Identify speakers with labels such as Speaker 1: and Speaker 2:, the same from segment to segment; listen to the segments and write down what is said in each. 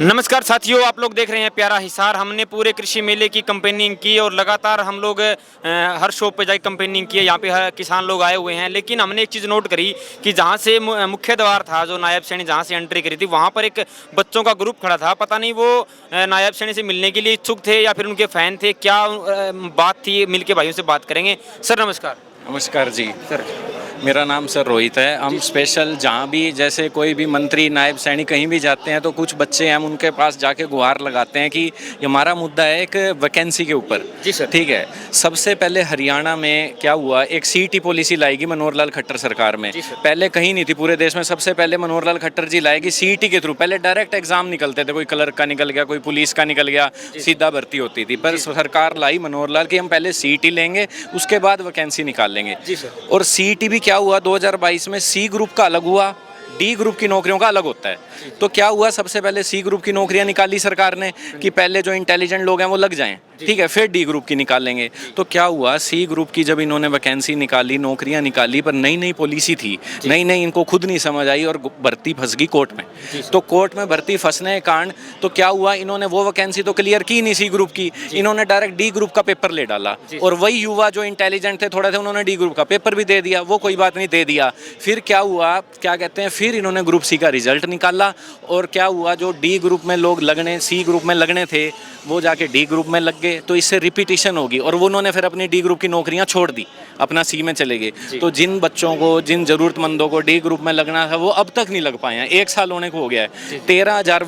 Speaker 1: नमस्कार साथियों, आप लोग देख रहे हैं प्यारा हिसार। हमने पूरे कृषि मेले की कैंपेनिंग की और लगातार हम लोग हर शॉप पे जाके कैंपेनिंग की है। यहाँ पे हर किसान लोग आए हुए हैं, लेकिन हमने एक चीज़ नोट करी कि जहाँ से मुख्य द्वार था, जो नायब सैनी जहाँ से एंट्री करी थी, वहाँ पर एक बच्चों का ग्रुप खड़ा था। पता नहीं वो नायब सैनी से मिलने के लिए इच्छुक थे या फिर उनके फ़ैन थे, क्या बात थी। मिल के भाइयों से बात करेंगे। सर नमस्कार।
Speaker 2: नमस्कार जी।
Speaker 1: सर
Speaker 2: मेरा नाम सर रोहित है। हम स्पेशल जहाँ भी जैसे कोई भी मंत्री नायब सैनिक कहीं भी जाते हैं तो कुछ बच्चे हम उनके पास जाके गुहार लगाते हैं कि ये हमारा मुद्दा है एक वैकेंसी के ऊपर।
Speaker 1: जी सर।
Speaker 2: ठीक है। सबसे पहले हरियाणा में क्या हुआ, एक सीईटी पॉलिसी लाएगी मनोहर लाल खट्टर सरकार में। पहले कहीं नहीं थी पूरे देश में। सबसे पहले मनोहर लाल खट्टर जी लाएगी सीईटी के थ्रू। पहले डायरेक्ट एग्जाम निकलते थे, कोई क्लर्क का निकल गया, कोई पुलिस का निकल गया, सीधा भर्ती होती थी। पर सरकार लाई मनोहर लाल की हम पहले सीईटी लेंगे, उसके बाद वैकेंसी निकाल लेंगे। और सीईटी भी क्या हुआ 2022 में सी ग्रुप का अलग हुआ, डी ग्रुप की नौकरियों का अलग होता है। तो क्या हुआ, सबसे पहले सी ग्रुप की नौकरियां निकाली सरकार ने कि पहले जो इंटेलिजेंट लोग हैं वो लग जाएं, ठीक है, फिर डी ग्रुप की निकाल लेंगे। तो क्या हुआ, सी ग्रुप की जब इन्होंने वैकेंसी निकाली, नौकरियां निकाली, पर नई नई पॉलिसी थी, नई नई इनको खुद नहीं समझ आई और भर्ती फंस गई कोर्ट में। तो कोर्ट में भर्ती फंसने के कारण तो क्या हुआ, इन्होंने वो वैकेंसी तो क्लियर की नहीं सी ग्रुप की, इन्होंने डायरेक्ट डी ग्रुप का पेपर ले डाला। और वही युवा जो इंटेलिजेंट थे थोड़े थे, उन्होंने डी ग्रुप का पेपर भी दे दिया। वो कोई बात नहीं, दे दिया। फिर क्या हुआ, क्या कहते हैं, फिर इन्होंने ग्रुप सी का रिजल्ट निकाला और क्या हुआ, जो डी ग्रुप में लोग लगने, सी ग्रुप में लगने थे, वो जाके डी ग्रुप में लग गए। तो इससे रिपीटिशन होगी और वो उन्होंने फिर अपनी डी ग्रुप की नौकरियां छोड़ दी, अपना सी में चले गए। तो जिन बच्चों को, जिन जरूरतमंदों को डी ग्रुप में लगना था, वो अब तक नहीं लग पाए हैं। 1 साल होने को हो गया है। 13,000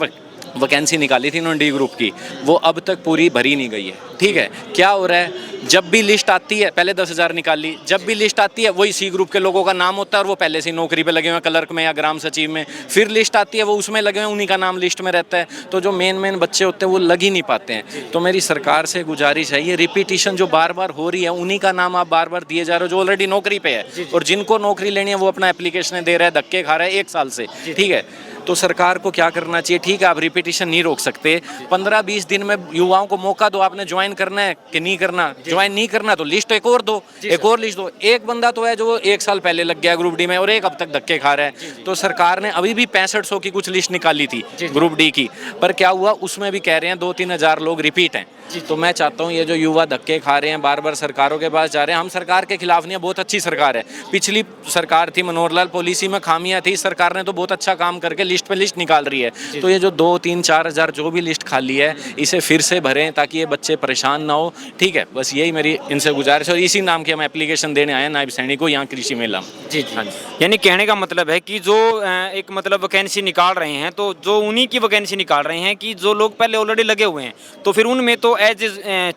Speaker 2: वैकेंसी निकाली थी उन्होंने डी ग्रुप की, वो अब तक पूरी भरी नहीं गई है। ठीक है। क्या हो रहा है, जब भी लिस्ट आती है, पहले 10,000 निकाली, जब भी लिस्ट आती है वही सी ग्रुप के लोगों का नाम होता है और वो पहले से नौकरी पे लगे हुए हैं, क्लर्क में या ग्राम सचिव में। फिर लिस्ट आती है, वो उसमें लगे हुए हैं, उन्हीं का नाम लिस्ट में रहता है। तो जो मेन बच्चे होते हैं वो लग ही नहीं पाते हैं। तो मेरी सरकार से गुजारिश है, ये रिपीटिशन जो बार बार हो रही है, उन्हीं का नाम आप बार बार दिए जा रहे हो जो ऑलरेडी नौकरी पे है। और जिनको नौकरी लेनी है वो अपना एप्लीकेशन दे रहा है, धक्के खा रहा है 1 साल से। ठीक है। तो सरकार को क्या करना चाहिए, ठीक है आप रिपीटिशन नहीं रोक सकते, 15-20 दिन में युवाओं को मौका दो, आपने ज्वाइन करना है कि नहीं करना। ज्वाइन नहीं करना तो लिस्ट एक और दो, एक और लिस्ट दो। एक बंदा तो है जो 1 साल पहले लग गया ग्रुप डी में और एक अब तक धक्के खा रहा है। तो सरकार ने अभी भी 6500 की कुछ लिस्ट निकाली थी ग्रुप डी की, पर क्या हुआ, उसमें भी कह रहे हैं 2-3 हज़ार लोग रिपीट हैं। तो मैं चाहता हूँ ये जो युवा धक्के खा रहे हैं, बार बार सरकारों के पास जा रहे हैं, हम सरकार के खिलाफ नहीं है, बहुत अच्छी सरकार है। पिछली सरकार थी मनोहर लाल, पॉलिसी में खामियां थी, सरकार ने तो बहुत अच्छा काम करके लिस्ट पे लिस्ट निकाल रही है। तो ये जो 2-3-4 हज़ार जो भी लिस्ट खाली है, इसे फिर से भरें ताकि ये बच्चे परेशान ना हो। ठीक है, बस यही मेरी इनसे गुजारिश है। और इसी नाम की हम एप्लीकेशन देने आए हैं नायब सैनिक को यहाँ कृषि मेला में।
Speaker 1: जी हाँ जी। यानी कहने का मतलब है कि जो एक मतलब वैकेंसी निकाल रहे हैं, तो जो उन्हीं की वैकेंसी निकाल रहे हैं कि जो लोग पहले ऑलरेडी लगे हुए हैं, तो फिर उनमें तो एज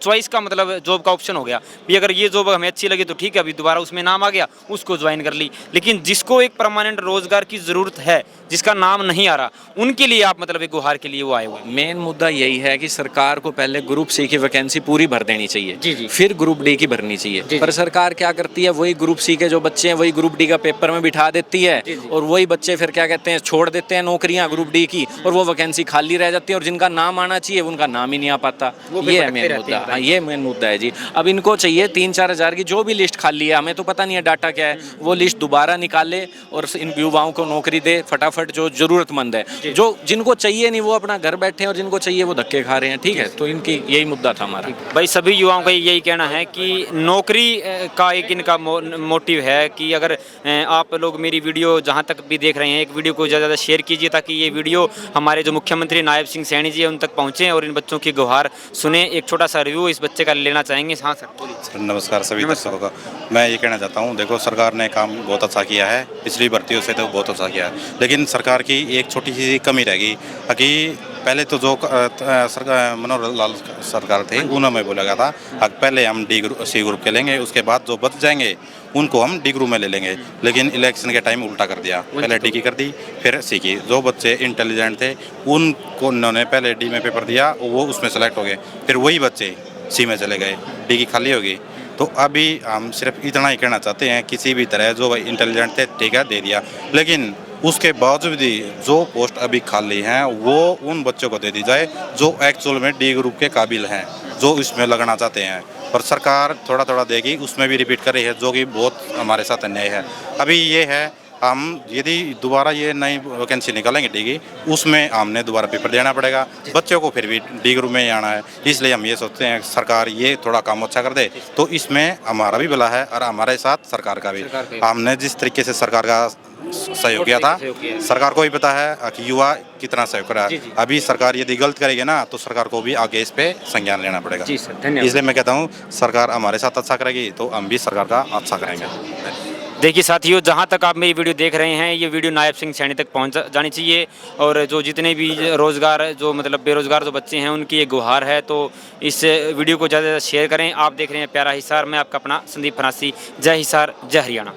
Speaker 1: चॉइस का मतलब जॉब का ऑप्शन हो गया भी। अगर ये जॉब हमें अच्छी लगी तो ठीक है, अभी दोबारा उसमें नाम आ गया, उसको ज्वाइन कर ली। लेकिन जिसको एक परमानेंट रोजगार की जरूरत है, जिसका नाम नहीं आ रहा, उनके लिए आप मतलब एक गुहार के लिए वो आए हुए हैं।
Speaker 2: मेन मुद्दा यही है कि सरकार को पहले ग्रुप सी की वैकेंसी पूरी भर देनी चाहिए,
Speaker 1: जी।
Speaker 2: फिर ग्रुप डी की भरनी चाहिए। पर सरकार क्या करती है, वही ग्रुप सी के जो बच्चे हैं वही ग्रुप डी का पेपर में बिठा देती है और वही बच्चे फिर क्या कहते हैं, छोड़ देते हैं नौकरियां ग्रुप डी की, और वो वैकेंसी खाली रह जाती है और जिनका नाम आना चाहिए उनका नाम ही नहीं आ पाता। ये है मेन मुद्दा। हाँ, ये मेन मुद्दा है जी। अब इनको चाहिए 3-4 हज़ार की जो भी लिस्ट खाली है, हमें तो पता नहीं है डाटा क्या है, वो लिस्ट दोबारा निकाले और इन युवाओं को नौकरी दे फटाफट, जो जरूरतमंद है। जो जिनको चाहिए नहीं वो अपना घर बैठे हैं और जिनको चाहिए वो धक्के खा रहे हैं। ठीक है। तो इनकी यही मुद्दा था हमारा।
Speaker 1: भाई सभी युवाओं का यही कहना है कि नौकरी का एक इनका मोटिव है कि अगर आप लोग मेरी वीडियो जहां तक भी देख रहे हैं, एक वीडियो को ज़्यादा शेयर कीजिए ताकि ये वीडियो हमारे जो मुख्यमंत्री नायब सिंह सैनी जी है उन तक पहुँचे और इन बच्चों की गुहार सुने। एक छोटा सा रिव्यू इस बच्चे का लेना चाहेंगे। हाँ सर बोलिए।
Speaker 3: सर नमस्कार सभी दर्शकों का। मैं ये कहना चाहता हूँ, देखो सरकार ने काम बहुत अच्छा किया है, पिछली भर्तियों से तो बहुत अच्छा किया है, लेकिन सरकार की एक छोटी सी कमी रह गई कि पहले तो जो सरकार मनोहर लाल सरकार थे उन्होंने बोला गया था पहले हम डी ग्रुप सी ग्रुप के लेंगे, उसके बाद जो बच जाएंगे उनको हम डी ग्रुप में ले लेंगे। लेकिन इलेक्शन के टाइम उल्टा कर दिया, पहले डी की कर दी फिर सी की। जो बच्चे इंटेलिजेंट थे उनको उन्होंने पहले डी में पेपर दिया, वो उसमें सेलेक्ट हो गए, फिर वही बच्चे सी में चले गए, डी की खाली हो गई। तो अभी हम सिर्फ इतना ही कहना चाहते हैं, किसी भी तरह जो भाई इंटेलिजेंट थे ठीक है दे दिया, लेकिन उसके बावजूद भी जो पोस्ट अभी खाली हैं वो उन बच्चों को दे दी जाए जो एक्चुअल में डी ग्रुप के काबिल हैं, जो इसमें लगना चाहते हैं। पर सरकार थोड़ा थोड़ा देगी, उसमें भी रिपीट कर रही है, जो कि बहुत हमारे साथ अन्याय है। अभी ये है हम यदि दोबारा ये नई वैकेंसी निकालेंगे डी की, उसमें हमने दोबारा पेपर देना पड़ेगा, बच्चों को फिर भी डी ग्रुप में ही आना है। इसलिए हम ये सोचते हैं सरकार ये थोड़ा काम अच्छा कर दे तो इसमें हमारा भी भला है और हमारे साथ सरकार का भी। हमने जिस तरीके से सरकार का सहयोग किया था, सरकार को भी पता है कि युवा कितना सहयोग करा है। अभी सरकार यदि गलत करेगी ना तो सरकार को भी आगे इस पे संज्ञान लेना पड़ेगा।
Speaker 1: जी सर, धन्यवाद।
Speaker 3: इसलिए मैं कहता हूँ सरकार हमारे साथ अच्छा करेगी तो हम भी सरकार का अच्छा करेंगे।
Speaker 1: देखिए साथियों, जहाँ तक आप मेरी वीडियो देख रहे हैं, ये वीडियो नायब सिंह सैनी तक पहुँच जानी चाहिए और जो जितने भी रोज़गार जो मतलब बेरोज़गार जो बच्चे हैं उनकी ये गुहार है। तो इस वीडियो को ज़्यादा से ज़्यादा शेयर करें। आप देख रहे हैं प्यारा हिसार, मैं आपका अपना संदीप फरासी। जय हिसार, जय हरियाणा।